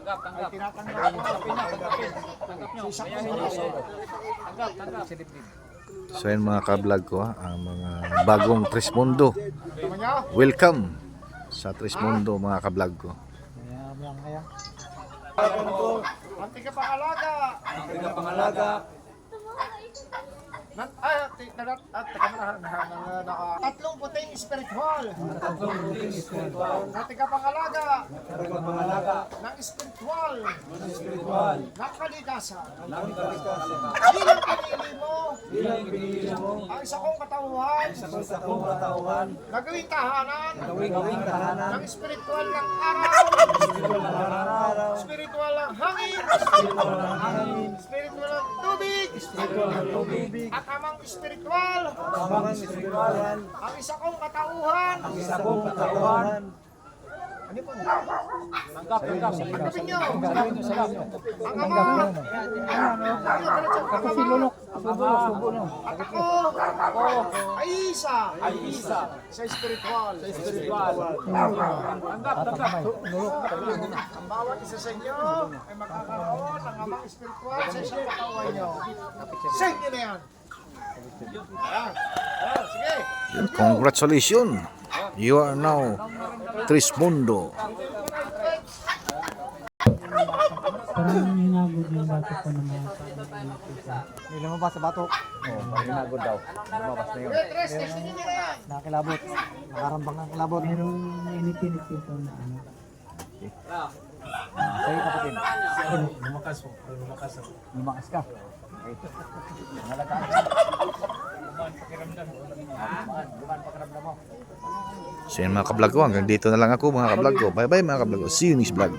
Ay, tinatanggap ko. Tanggap nyo. Tanggap. So yun mga ka-vlog ko, ang mga bagong Trismundo. Welcome sa Trismundo mga ka-vlog ko. Antika pangalaga. Tatlong puting spiritual. Antika pangalaga. Ng spiritual. Ng kalikasan. Bilang pinili mo. Ang isa kong katauhan. Nagawing tahanan. Ng spiritual ng araw. Spiritual ng hangin. Spiritual ng tubig. At amang spiritual. Ang isa kong katauhan. Ano po? Tanggap. Tanggapin nyo. Ang ama. At ako ay isa. Sa spiritual. Tanggap. Ang bawat isa sa inyo ay magkakaroon ng amang spiritual sa isang katawan nyo. Sa inyo na yan. Sige. Congratulations! You are now Trismundo. Parang hinagod yung bato ko ng mga May lumabas sa bato. Hinagod daw. Lumabas na yun. Nakakilabot. Nakarambang ang kilabot. merong nainit-init dito na ano. Sa'yo kapatid. Lumakas ka. So yun mga ka-vlog ko, hanggang dito na lang ako mga ka-vlog ko. Bye bye mga ka-vlog ko. See you next vlog.